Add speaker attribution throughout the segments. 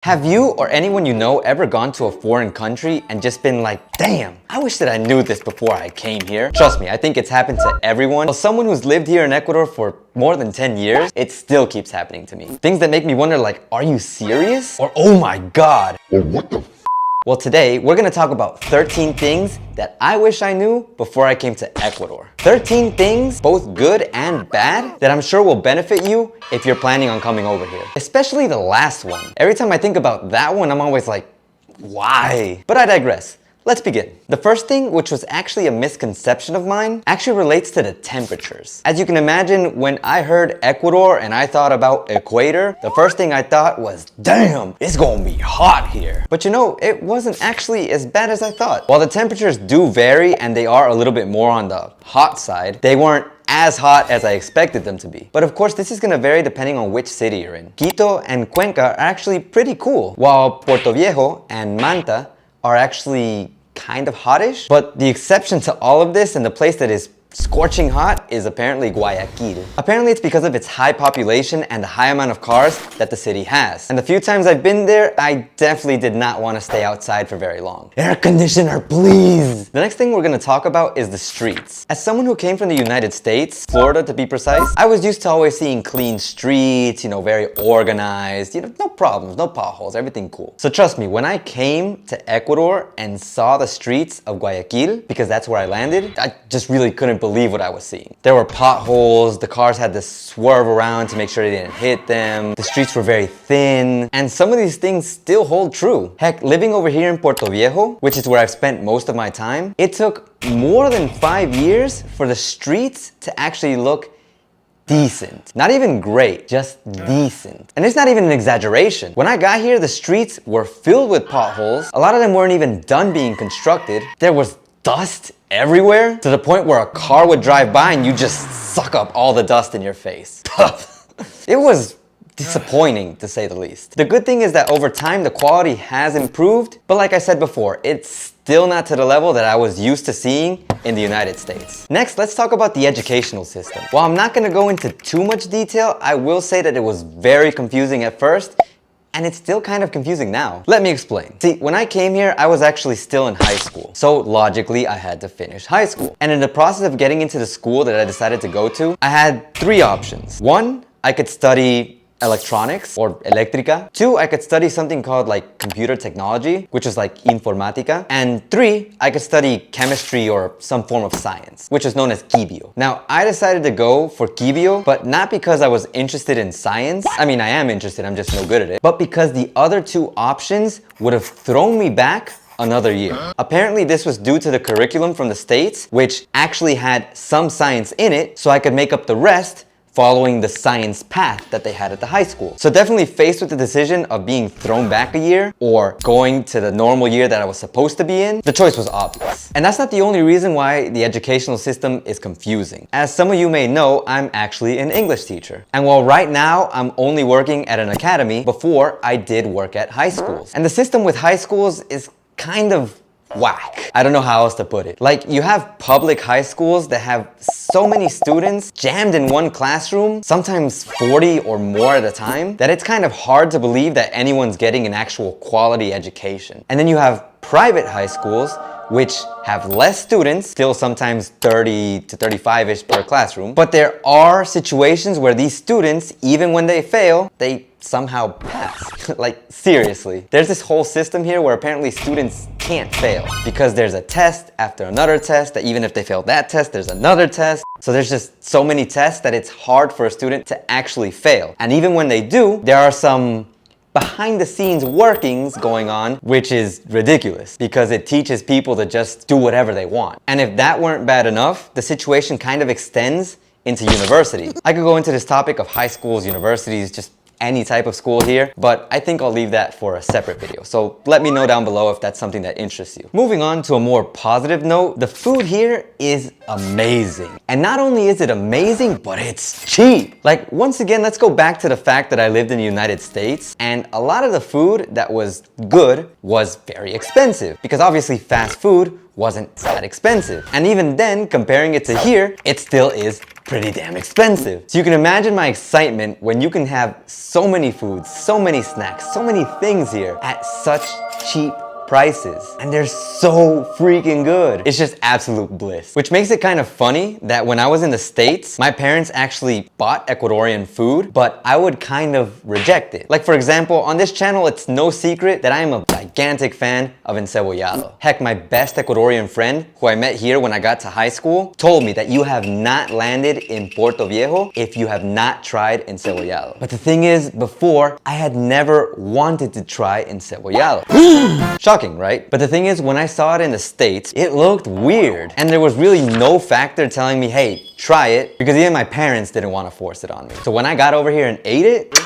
Speaker 1: Have you or anyone you know ever gone to a foreign country and just been like, damn, I wish that I knew this before I came here? Trust me, I think it's happened to everyone. Well, someone who's lived here in Ecuador for more than 10 years, it still keeps happening to me. Things that make me wonder like, are you serious? Or oh my God.
Speaker 2: Or what the
Speaker 1: Well, today we're gonna talk about 13 things that I wish I knew before I came to Ecuador. 13 things, both good and bad, that I'm sure will benefit you if you're planning on coming over here. Especially the last one. Every time I think about that one, I'm always like, why? But I digress. Let's begin. The first thing, which was actually a misconception of mine, actually relates to the temperatures. As you can imagine, when I heard Ecuador and I thought about equator, the first thing I thought was, damn, it's gonna be hot here. But you know, it wasn't actually as bad as I thought. While the temperatures do vary and they are a little bit more on the hot side, they weren't as hot as I expected them to be. But of course, this is gonna vary depending on which city you're in. Quito and Cuenca are actually pretty cool, while Portoviejo and Manta are actually kind of hottish. But the exception to all of this and the place that is scorching hot is apparently Guayaquil. Apparently it's because of its high population and the high amount of cars that the city has. And the few times I've been there, I definitely did not want to stay outside for very long. Air conditioner, please! The next thing we're going to talk about is the streets. As someone who came from the United States, Florida to be precise, I was used to always seeing clean streets, very organized, no problems, no potholes, everything cool. So trust me, when I came to Ecuador and saw the streets of Guayaquil, because that's where I landed, I just really couldn't believe what I was seeing. There were potholes, the cars had to swerve around to make sure they didn't hit them, the streets were very thin, and some of these things still hold true. Heck, living over here in Portoviejo, which is where I've spent most of my time, it took more than 5 years for the streets to actually look decent. Not even great, just decent. And it's not even an exaggeration. When I got here, the streets were filled with potholes. A lot of them weren't even done being constructed. There was dust everywhere to the point where a car would drive by and you just suck up all the dust in your face. It was disappointing to say the least. The good thing is that over time the quality has improved, but like I said before, it's still not to the level that I was used to seeing in the United States. Next, let's talk about the educational system. While I'm not gonna go into too much detail, I will say that it was very confusing at first, and it's still kind of confusing now. Let me explain. See, when I came here, I was actually still in high school. So logically, I had to finish high school. And in the process of getting into the school that I decided to go to, I had 3 options. 1, I could study electronics or electrica. 2, I could study something called like computer technology, which is like informática. And 3, I could study chemistry or some form of science, which is known as quibio. Now, I decided to go for quibio, but not because I was interested in science. I mean, I am interested, I'm just no good at it. But because the other 2 options would have thrown me back another year. Apparently this was due to the curriculum from the States, which actually had some science in it, so I could make up the rest following the science path that they had at the high school. So definitely faced with the decision of being thrown back a year or going to the normal year that I was supposed to be in, the choice was obvious. And that's not the only reason why the educational system is confusing. As some of you may know, I'm actually an English teacher. And while right now I'm only working at an academy, before I did work at high schools. And the system with high schools is kind of whack. I don't know how else to put it. Like, you have public high schools that have so many students jammed in one classroom, sometimes 40 or more at a time, that it's kind of hard to believe that anyone's getting an actual quality education. And then you have private high schools, which have less students, still sometimes 30 to 35-ish per classroom. But there are situations where these students, even when they fail, they somehow pass. Like, seriously. There's this whole system here where apparently students can't fail because there's a test after another test, that even if they fail that test, there's another test. So there's just so many tests that it's hard for a student to actually fail. And even when they do, there are some behind the scenes workings going on, which is ridiculous because it teaches people to just do whatever they want. And if that weren't bad enough, the situation kind of extends into university. I could go into this topic of high schools, universities, just any type of school here, but I think I'll leave that for a separate video. So let me know down below if that's something that interests you. Moving on to a more positive note, the food here is amazing. And not only is it amazing, but it's cheap. Like, once again, let's go back to the fact that I lived in the United States and a lot of the food that was good was very expensive because obviously fast food wasn't that expensive. And even then, comparing it to here, it still is pretty damn expensive. So you can imagine my excitement when you can have so many foods, so many snacks, so many things here at such cheap prices, and they're so freaking good. It's just absolute bliss. Which makes it kind of funny that when I was in the States, my parents actually bought Ecuadorian food, but I would kind of reject it. Like for example, on this channel, it's no secret that I am a gigantic fan of encebollado. Heck, my best Ecuadorian friend, who I met here when I got to high school, told me that you have not landed in Portoviejo if you have not tried encebollado. But the thing is, before, I had never wanted to try encebollado. Shocking, right? But the thing is, when I saw it in the States, it looked weird. And there was really no factor telling me, hey, try it, because even my parents didn't want to force it on me. So when I got over here and ate it,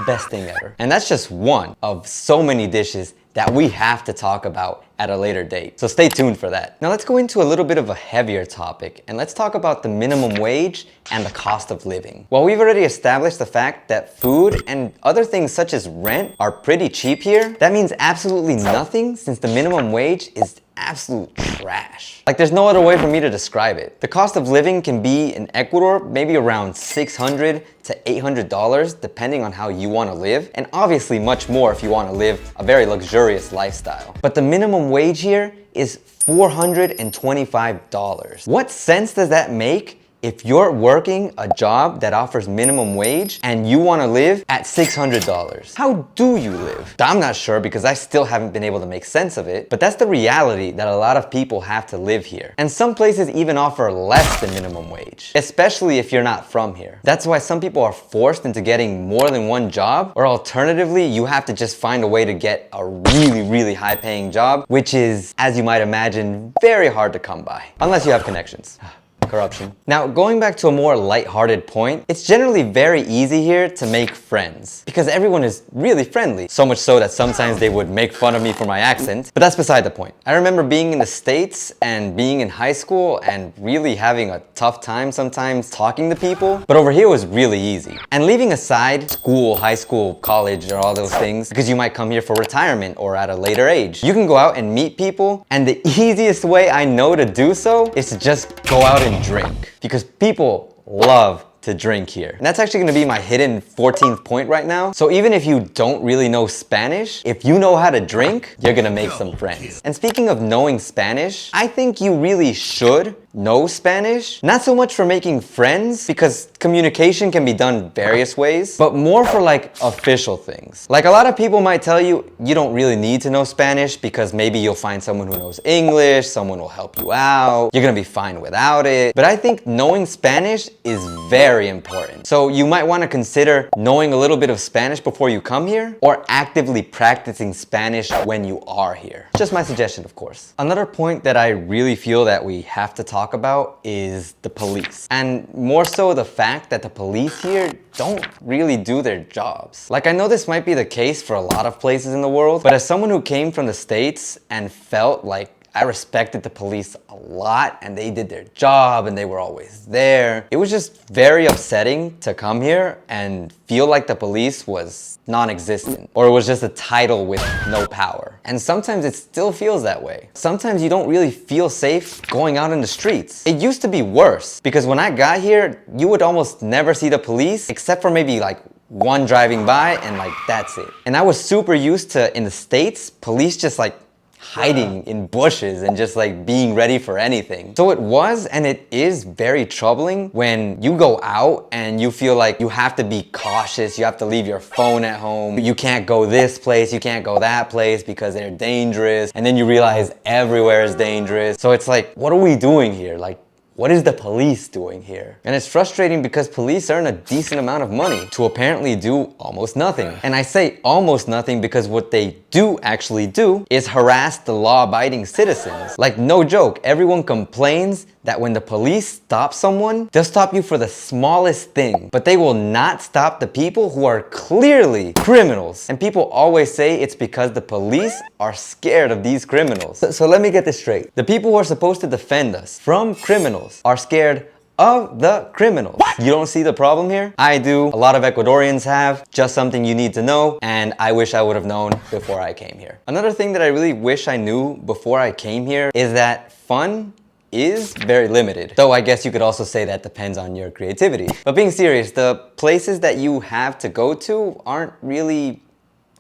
Speaker 1: best thing ever. And that's just one of so many dishes that we have to talk about at a later date. So stay tuned for that. Now let's go into a little bit of a heavier topic, and let's talk about the minimum wage and the cost of living. Well, we've already established the fact that food and other things such as rent are pretty cheap here. That means absolutely nothing, since the minimum wage is absolute trash. Like there's no other way for me to describe it. The cost of living can be in Ecuador maybe around $600 to $800 depending on how you want to live, and obviously much more if you want to live a very luxurious lifestyle. But the minimum wage here is $425. What sense does that make if you're working a job that offers minimum wage and you want to live at $600? How do you live? I'm not sure, because I still haven't been able to make sense of it, but that's the reality that a lot of people have to live here. And some places even offer less than minimum wage, especially if you're not from here. That's why some people are forced into getting more than one job, or alternatively, you have to just find a way to get a really high paying job, which is, as you might imagine, very hard to come by, unless you have connections. Corruption. Now, going back to a more lighthearted point, it's generally very easy here to make friends because everyone is really friendly. So much so that sometimes they would make fun of me for my accent, but that's beside the point. I remember being in the States and being in high school and really having a tough time sometimes talking to people, but over here was really easy. And leaving aside school, high school, college, or all those things, because you might come here for retirement or at a later age, you can go out and meet people, and the easiest way I know to do so is to just go out and drink, because people love to drink here. And that's actually gonna be my hidden 14th point right now. So even if you don't really know Spanish, if you know how to drink, you're gonna make some friends. And speaking of knowing Spanish, I think you really should know Spanish. Not so much for making friends, because communication can be done various ways, but more for like official things. Like a lot of people might tell you, you don't really need to know Spanish because maybe you'll find someone who knows English, someone will help you out, you're gonna be fine without it. But I think knowing Spanish is very important. So you might want to consider knowing a little bit of Spanish before you come here, or actively practicing Spanish when you are here. Just my suggestion, of course. Another point that I really feel that we have to talk about is the police. And more so the fact that the police here don't really do their jobs. Like I know this might be the case for a lot of places in the world, but as someone who came from the States and felt like I respected the police a lot and they did their job and they were always there, it was just very upsetting to come here and feel like the police was non-existent, or it was just a title with no power. And sometimes it still feels that way. Sometimes you don't really feel safe going out in the streets. It used to be worse, because when I got here, you would almost never see the police except for maybe like one driving by, and like that's it. And I was super used to, in the States, police just like hiding in bushes and just like being ready for anything. So it was, and it is very troubling when you go out and you feel like you have to be cautious, you have to leave your phone at home, you can't go this place, you can't go that place because they're dangerous, and then you realize everywhere is dangerous. So it's like, what are we doing here? Like, what is the police doing here? And it's frustrating because police earn a decent amount of money to apparently do almost nothing. And I say almost nothing because what they do actually do is harass the law-abiding citizens. Like, no joke, everyone complains that when the police stop someone, they'll stop you for the smallest thing, but they will not stop the people who are clearly criminals. And people always say it's because the police are scared of these criminals. So let me get this straight. The people who are supposed to defend us from criminals are scared of the criminals. What? You don't see the problem here? I do. A lot of Ecuadorians have. Just something you need to know, and I wish I would have known before I came here. Another thing that I really wish I knew before I came here is that fun is very limited. Though I guess you could also say that depends on your creativity. But being serious, the places that you have to go to aren't really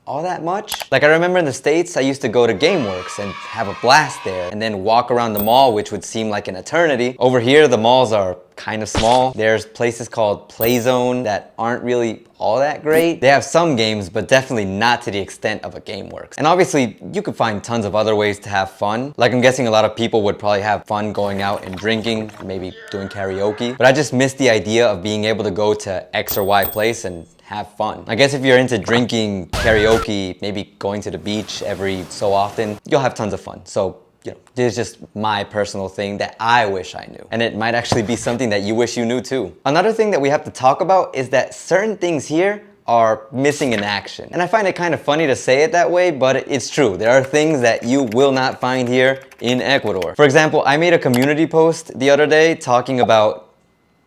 Speaker 1: all that much. Like I remember in the States, I used to go to GameWorks and have a blast there and then walk around the mall, which would seem like an eternity. Over here, the malls are kind of small. There's places called Playzone that aren't really all that great. They have some games, but definitely not to the extent of a GameWorks. And obviously, you could find tons of other ways to have fun. Like I'm guessing a lot of people would probably have fun going out and drinking, maybe doing karaoke. But I just miss the idea of being able to go to X or Y place and have fun. I guess if you're into drinking, karaoke, maybe going to the beach every so often, you'll have tons of fun. So, you know, this is just my personal thing that I wish I knew. And it might actually be something that you wish you knew too. Another thing that we have to talk about is that certain things here are missing in action. And I find it kind of funny to say it that way, but it's true. There are things that you will not find here in Ecuador. For example, I made a community post the other day talking about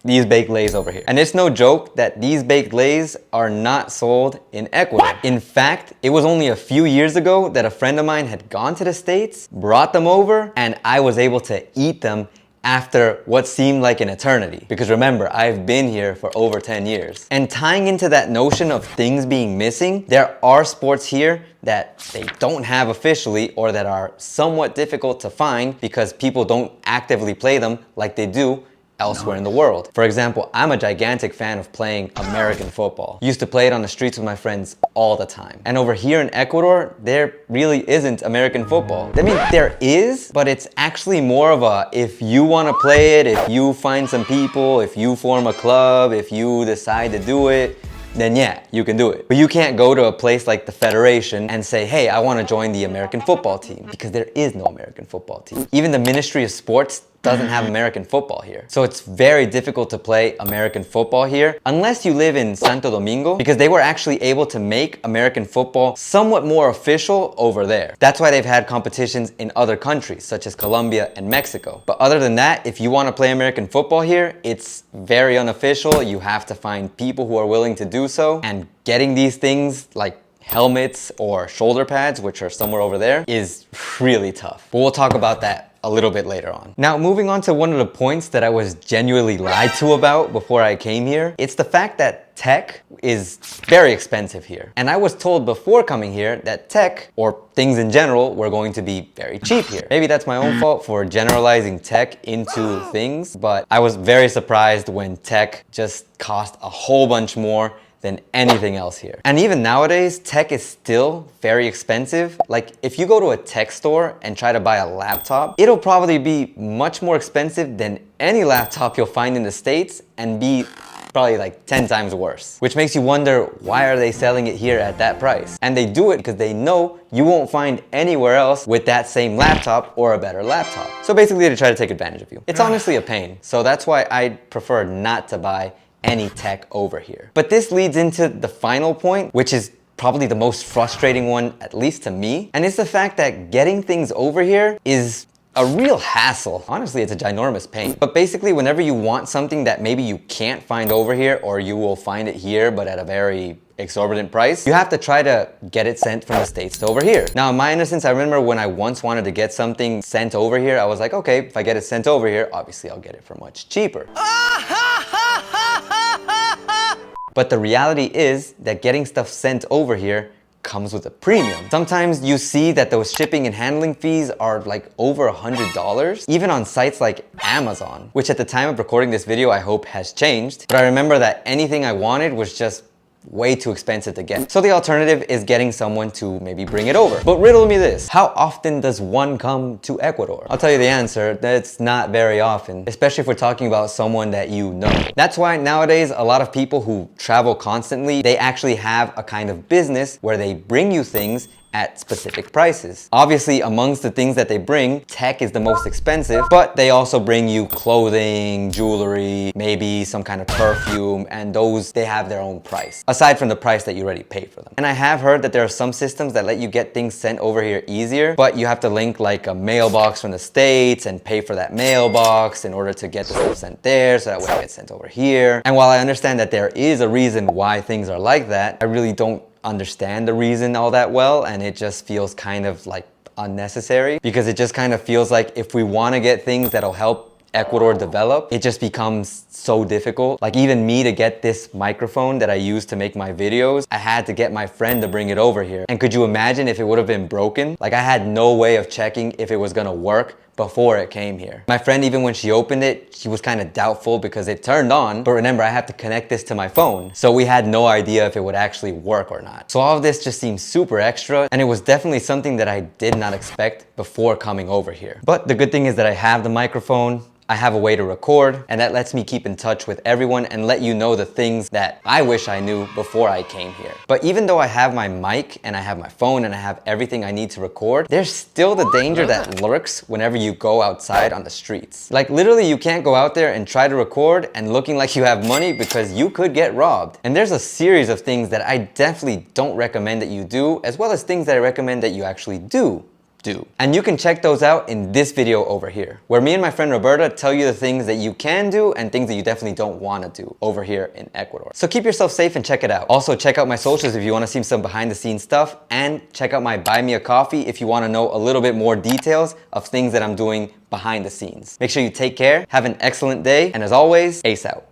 Speaker 1: these baked lays over here. And it's no joke that these baked lays are not sold in Ecuador. What? In fact, it was only a few years ago that a friend of mine had gone to the States, brought them over, and I was able to eat them after what seemed like an eternity. Because remember, I've been here for over 10 years. And tying into that notion of things being missing, there are sports here that they don't have officially or that are somewhat difficult to find because people don't actively play them like they do elsewhere in the world. For example, I'm a gigantic fan of playing American football. Used to play it on the streets with my friends all the time. And over here in Ecuador, there really isn't American football. I mean, there is, but it's actually more of a, if you want to play it, if you find some people, if you form a club, if you decide to do it, then yeah, you can do it. But you can't go to a place like the Federation and say, hey, I want to join the American football team, because there is no American football team. Even the Ministry of Sports doesn't have American football here. So it's very difficult to play American football here unless you live in Santo Domingo, because they were actually able to make American football somewhat more official over there. That's why they've had competitions in other countries such as Colombia and Mexico. But other than that, if you want to play American football here, it's very unofficial. You have to find people who are willing to do so, and getting these things like helmets or shoulder pads, which are somewhere over there, is really tough. But we'll talk about that a little bit later on. Now, moving on to one of the points that I was genuinely lied to about before I came here, it's the fact that tech is very expensive here. And I was told before coming here that tech, or things in general, were going to be very cheap here. Maybe that's my own fault for generalizing tech into things, but I was very surprised when tech just cost a whole bunch more than anything else here. And even nowadays, tech is still very expensive. Like if you go to a tech store and try to buy a laptop, it'll probably be much more expensive than any laptop you'll find in the States, and be probably like 10 times worse. Which makes you wonder, why are they selling it here at that price? And they do it because they know you won't find anywhere else with that same laptop or a better laptop. So basically they try to take advantage of you. It's honestly a pain. So that's why I prefer not to buy any tech over here. But this leads into the final point, which is probably the most frustrating one, at least to me. And it's the fact that getting things over here is a real hassle. Honestly, it's a ginormous pain. But basically, whenever you want something that maybe you can't find over here, or you will find it here, but at a very exorbitant price, you have to try to get it sent from the States to over here. Now, in my innocence, I remember when I once wanted to get something sent over here, I was like, okay, if I get it sent over here, obviously I'll get it for much cheaper. But the reality is that getting stuff sent over here comes with a premium. Sometimes you see that those shipping and handling fees are like over $100, even on sites like Amazon, which at the time of recording this video, I hope has changed. But I remember that anything I wanted was just way too expensive to get. So the alternative is getting someone to maybe bring it over. But riddle me this, how often does one come to Ecuador? I'll tell you the answer, that's not very often, especially if we're talking about someone that you know. That's why nowadays, a lot of people who travel constantly, they actually have a kind of business where they bring you things at specific prices. Obviously, amongst the things that they bring, tech is the most expensive, but they also bring you clothing, jewelry, maybe some kind of perfume, and those, they have their own price, aside from the price that you already paid for them. And I have heard that there are some systems that let you get things sent over here easier, but you have to link like a mailbox from the States and pay for that mailbox in order to get the stuff sent there, so that way it gets sent over here. And while I understand that there is a reason why things are like that, I really don't understand the reason all that well, and it just feels kind of like unnecessary, because it just kind of feels like if we want to get things that'll help Ecuador develop, it just becomes so difficult. Like even me to get this microphone that I use to make my videos, I had to get my friend to bring it over here. And could you imagine if it would have been broken? Like I had no way of checking if it was gonna work before it came here. My friend, even when she opened it, she was kind of doubtful because it turned on, but remember, I have to connect this to my phone. So we had no idea if it would actually work or not. So all of this just seems super extra, and it was definitely something that I did not expect before coming over here. But the good thing is that I have the microphone, I have a way to record, and that lets me keep in touch with everyone and let you know the things that I wish I knew before I came here. But even though I have my mic and I have my phone and I have everything I need to record, there's still the danger that lurks whenever you go outside on the streets. Like literally you can't go out there and try to record and looking like you have money, because you could get robbed. And there's a series of things that I definitely don't recommend that you do, as well as things that I recommend that you actually do. And you can check those out in this video over here, where me and my friend Roberta tell you the things that you can do and things that you definitely don't want to do over here in Ecuador. So keep yourself safe and check it out. Also check out my socials if you want to see some behind the scenes stuff, and check out my Buy Me a Coffee if you want to know a little bit more details of things that I'm doing behind the scenes. Make sure you take care, have an excellent day, and as always, ace out.